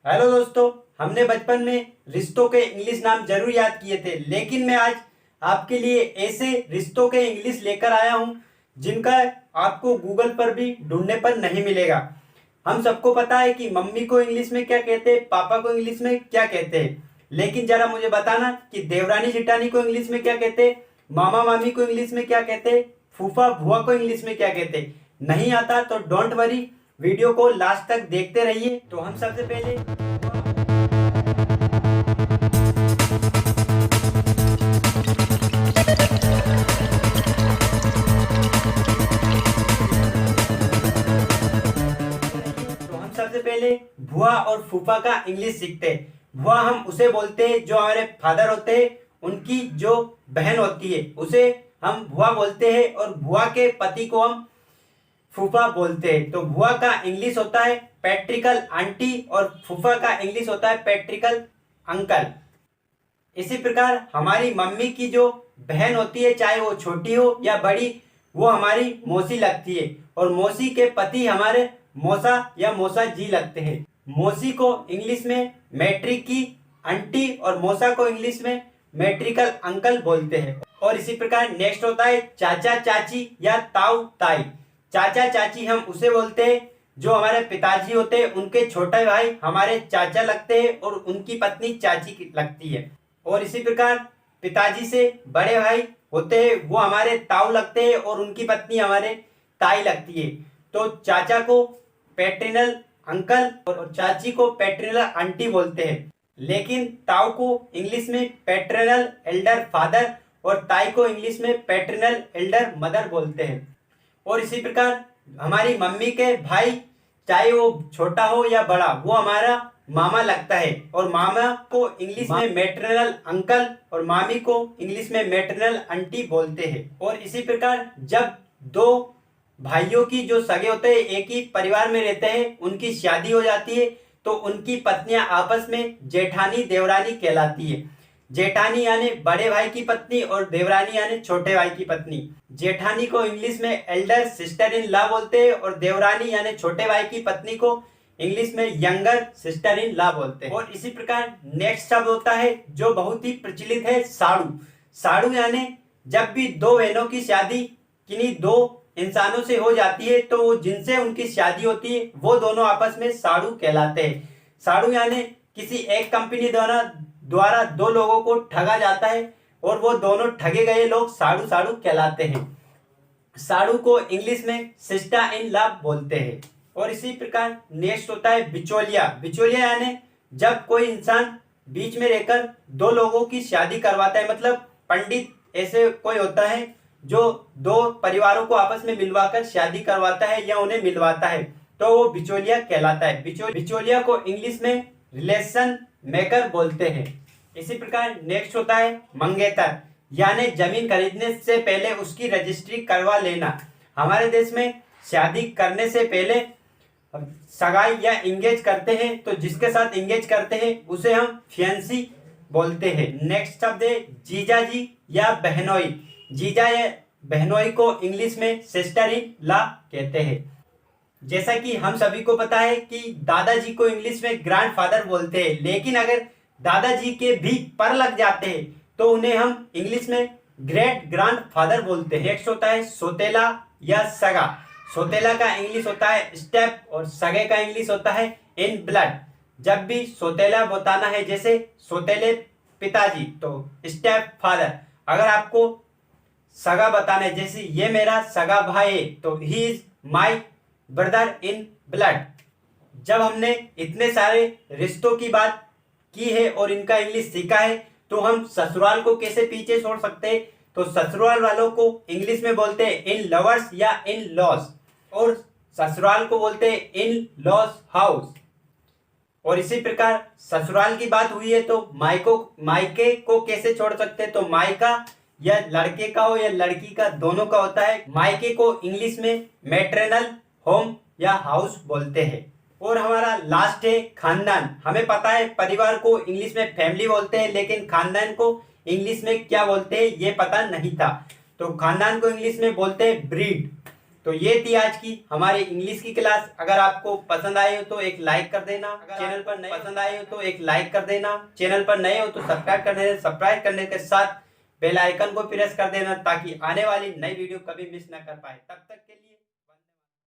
Hello दोस्तों, हमने बचपन में रिश्तों के इंग्लिश नाम जरूर याद किए थे, लेकिन मैं आज आपके लिए ऐसे रिश्तों के इंग्लिश लेकर आया हूं जिनका आपको गूगल पर भी ढूंढने पर नहीं मिलेगा। हम सबको पता है कि मम्मी को इंग्लिश में क्या कहते हैं, पापा को इंग्लिश में क्या कहते हैं, लेकिन जरा मुझे बताना कि देवरानी जिठानी को इंग्लिश में क्या कहते हैं, मामा मामी को इंग्लिश में क्या कहते हैं, फूफा बुआ को इंग्लिश में क्या कहते हैं। नहीं आता तो डोंट वरी, वीडियो को लास्ट तक देखते रहिए। तो हम सबसे पहले भुआ और फूफा का इंग्लिश सीखते हैं। भुआ हम उसे बोलते हैं जो हमारे फादर होते हैं, उनकी जो बहन होती है उसे हम भुआ बोलते हैं, और भुआ के पति को हम फूफा बोलते हैं। तो भुआ का इंग्लिश होता है पैट्रिकल आंटी और फूफा का इंग्लिश होता है पैट्रिकल अंकल। इसी प्रकार हमारी मम्मी की जो बहन होती है, चाहे वो छोटी हो या बड़ी, वो हमारी मौसी लगती है, और मौसी के पति हमारे मौसा या मौसा जी लगते हैं। मौसी को इंग्लिश में मैट्रिक की आंटी और मौसा को इंग्लिश में मैट्रिकल अंकल बोलते हैं। और इसी प्रकार नेक्स्ट होता है चाचा चाची या ताऊ ताई। चाचा चाची हम उसे बोलते हैं जो हमारे पिताजी होते हैं, उनके छोटे भाई हमारे चाचा लगते हैं और उनकी पत्नी चाची लगती है। और इसी प्रकार पिताजी से बड़े भाई होते हैं, वो हमारे ताऊ लगते हैं और उनकी पत्नी हमारे ताई लगती है। तो चाचा को पैटर्नल अंकल और चाची को पैटर्नल आंटी बोलते हैं, लेकिन ताऊ को इंग्लिश में पैटर्नल एल्डर फादर और ताई को इंग्लिश में पैटर्नल एल्डर मदर बोलते हैं। और इसी प्रकार हमारी मम्मी के भाई, चाहे वो छोटा हो या बड़ा, वो हमारा मामा लगता है, और मामा को इंग्लिश में मैटरनल अंकल और मामी को इंग्लिश में मैटरनल आंटी बोलते हैं। और इसी प्रकार जब दो भाइयों की जो सगे होते हैं, एक ही परिवार में रहते हैं, उनकी शादी हो जाती है, तो उनकी पत्नियां आपस में जेठानी देवरानी कहलाती है। जेठानी यानी बड़े भाई की पत्नी और देवरानी यानी छोटे भाई की पत्नी। जेठानी को इंग्लिश में एल्डर सिस्टर इन लॉ बोलते हैं, और देवरानी यानी छोटे भाई की पत्नी को इंग्लिश में यंगर सिस्टर इन लॉ बोलते हैं। और इसी प्रकार नेक्स्ट शब्द होता है जो बहुत ही प्रचलित है, साड़ू। साड़ू यानी जब भी दो बहनों की शादी किन्हीं दो इंसानों से हो जाती है, तो जिनसे उनकी शादी होती है वो दोनों आपस में साड़ू कहलाते हैं। साड़ू यानी किसी एक कंपनी द्वारा दो लोगों को ठगा जाता है, और वो दोनों ठगे गए लोग साड़ू साड़ू कहलाते हैं। साड़ू को इंग्लिश में सिस्टर इन लॉ बोलते हैं। और इसी प्रकार नेक्स्ट होता है बिचौलिया। बिचौलिया यानी जब कोई इंसान बीच में रहकर दो लोगों की शादी करवाता है, मतलब पंडित ऐसे कोई होता है जो दो परिवारों को आपस में मिलवाकर शादी करवाता है या उन्हें मिलवाता है, तो वो बिचौलिया कहलाता है। बिचौलिया को इंग्लिश में रिलेशन मेकर बोलते हैं। इसी प्रकार नेक्स्ट होता है मंगेतर, यानी जमीन खरीदने से पहले उसकी रजिस्ट्री करवा लेना। हमारे देश में शादी करने से पहले सगाई या इंगेज करते हैं, तो जिसके साथ इंगेज करते हैं उसे हम फियांसी बोलते हैं। नेक्स्ट शब्द है जीजा जी या बहनोई। जीजा या बहनोई को इंग्लिश में सिस्टर इन लॉ कहते हैं। जैसा कि हम सभी को पता है कि दादाजी को इंग्लिश में ग्रैंडफादर बोलते हैं, लेकिन अगर दादाजी के भी पर लग जाते हैं तो उन्हें हम इंग्लिश में ग्रेट ग्रैंडफादर बोलते हैं। नेक्स्ट होता है सोतेला या सगा। सोतेला का इंग्लिश होता है स्टेप और सगे का इंग्लिश होता है इन ब्लड। जब भी सोतेला बताना है, जैसे सोतेले पिताजी, तो स्टेप फादर। अगर आपको सगा बताना है, जैसे ये मेरा सगा भाई है, तो he is my brother in blood. जब हमने इतने सारे रिश्तों की बात की है और इनका इंग्लिश सीखा है, तो हम ससुराल को कैसे पीछे छोड़ सकते हैं। तो ससुराल वालों को इंग्लिश में बोलते हैं इन लवर्स या इन लॉस, और ससुराल को बोलते हैं इन लॉस हाउस। और इसी प्रकार ससुराल की बात हुई है, तो मायके को कैसे छोड़ सकते हैं। तो मायका या लड़के का हो या लड़की का, दोनों का होता है। मायके को इंग्लिश में मैट्रिनल होम या हाउस बोलते हैं। और हमारा लास्ट है खानदान। हमें पता है परिवार को इंग्लिश में फैमिली बोलते हैं, लेकिन खानदान को इंग्लिश में क्या बोलते हैं ये पता नहीं था। तो खानदान को इंग्लिश में बोलते हैं ब्रीड। तो ये थी आज की हमारी इंग्लिश की क्लास। अगर आपको पसंद आए हो तो एक लाइक कर देना, चैनल पर नए पसंद आए हो तो एक लाइक कर देना, चैनल पर नए हो तो सब्सक्राइब करने के साथ बेल आइकन को प्रेस कर देना ताकि आने वाली नई वीडियो कभी मिस ना कर पाए। तब तक